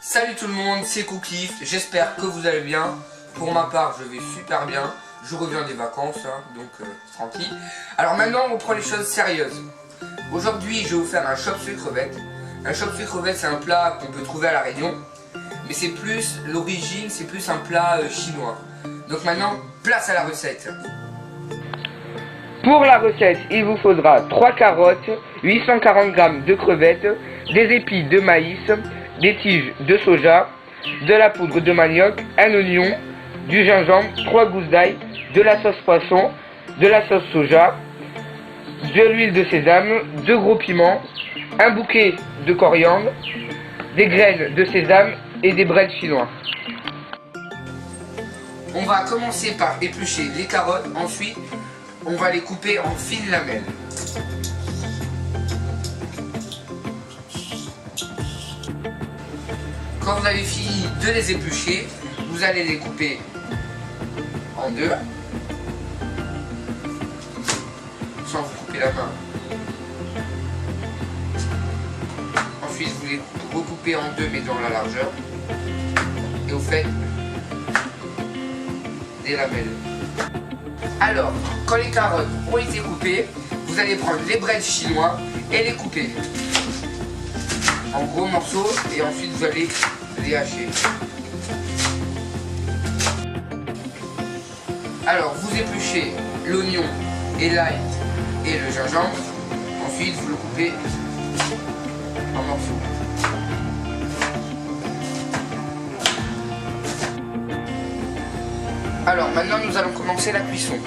Salut tout le monde, c'est Cookies, j'espère que vous allez bien. Pour ma part, je vais super bien. Je reviens des vacances, donc tranquille. Alors maintenant, on reprend les choses sérieuses. Aujourd'hui, je vais vous faire un chop-suey crevette. Un chop-suey crevette, c'est un plat qu'on peut trouver à La Réunion. Mais c'est plus, l'origine, c'est plus un plat chinois. Donc maintenant, place à la recette. Pour la recette, il vous faudra 3 carottes, 840 g de crevettes, des épis de maïs, des tiges de soja, de la poudre de manioc, un oignon, du gingembre, 3 gousses d'ail, de la sauce poisson, de la sauce soja, de l'huile de sésame, 2 gros piments, un bouquet de coriandre, des graines de sésame et des breads chinois. On va commencer par éplucher les carottes, ensuite on va les couper en fines lamelles. Quand vous avez fini de les éplucher, vous allez les couper en deux, sans vous couper la main. Ensuite, vous les recoupez en deux, mais dans la largeur. Et vous faites des lamelles. Alors, quand les carottes ont été coupées, vous allez prendre les breads chinois et les couper en gros morceaux et ensuite vous allez les hacher. Alors vous épluchez l'oignon et l'ail et le gingembre, ensuite vous le coupez en morceaux. Alors maintenant nous allons commencer la cuisson.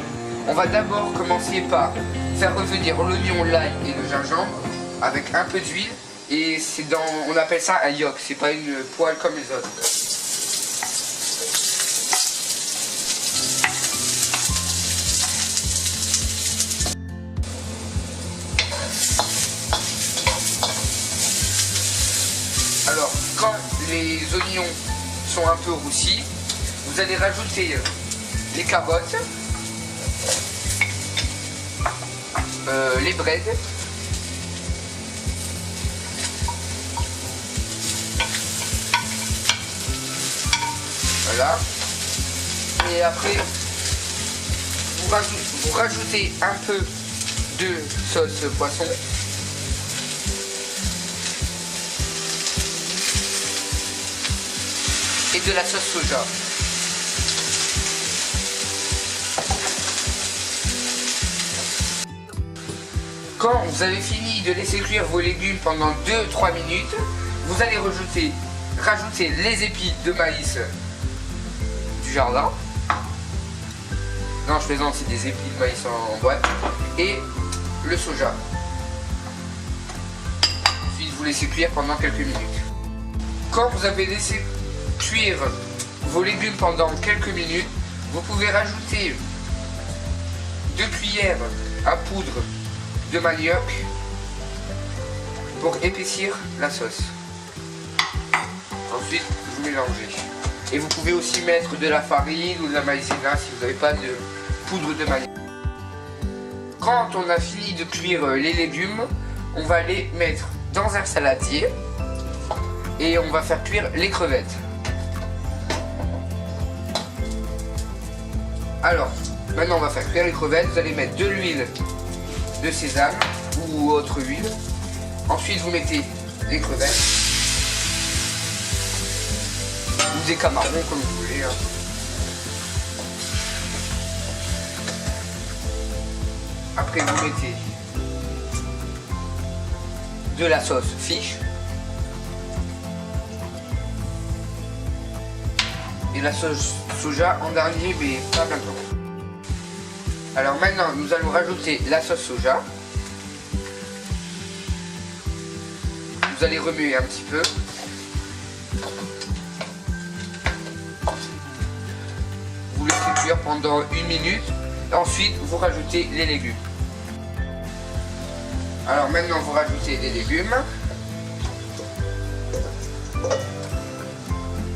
On va d'abord commencer par faire revenir l'oignon, l'ail et le gingembre avec un peu d'huile. Et c'est dans, on appelle ça un yolk, c'est pas une poêle comme les autres. Alors, quand les oignons sont un peu roussis, vous allez rajouter les carottes, les breads, voilà. Et après, vous rajoutez un peu de sauce poisson. Et de la sauce soja. Quand vous avez fini de laisser cuire vos légumes pendant 2-3 minutes, vous allez rajouter les épis de maïs du jardin. Non, je plaisante, c'est des épis de maïs en boîte. Et le soja. Ensuite, vous laissez cuire pendant quelques minutes. Quand vous avez laissé cuire vos légumes pendant quelques minutes, vous pouvez rajouter 2 cuillères à poudre de manioc pour épaissir la sauce. Ensuite, vous mélangez. Et vous pouvez aussi mettre de la farine ou de la maïzena si vous n'avez pas de poudre de manioc. Quand on a fini de cuire les légumes, on va les mettre dans un saladier et on va faire cuire les crevettes. Alors, maintenant on va faire cuire les crevettes. Vous allez mettre de l'huile de sésame ou autre huile. Ensuite, vous mettez les crevettes. Ou des camarons comme vous voulez. Après vous mettez de la sauce fish et la sauce soja en dernier, mais pas maintenant. Alors maintenant nous allons rajouter la sauce soja. Vous allez remuer un petit peu. Vous laissez cuire pendant 1 minute. Ensuite, vous rajoutez les légumes. Alors maintenant, vous rajoutez les légumes.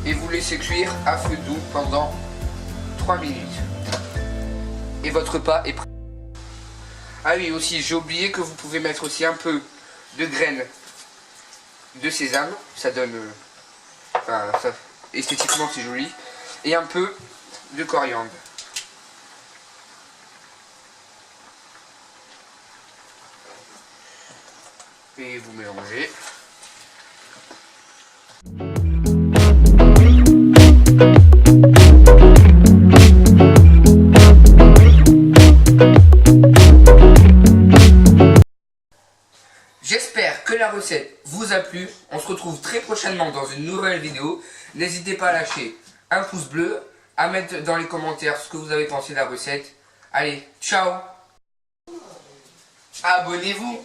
Et vous laissez cuire à feu doux pendant 3 minutes. Et votre repas est prêt. Ah oui, aussi, j'ai oublié que vous pouvez mettre aussi un peu de graines de sésame, ça donne Enfin, ça, esthétiquement c'est joli. Et un peu de coriandre. Et vous mélangez. J'espère que la recette vous a plu. On se retrouve très prochainement dans une nouvelle vidéo. N'hésitez pas à lâcher un pouce bleu, à mettre dans les commentaires ce que vous avez pensé de la recette. Allez, ciao! Abonnez-vous!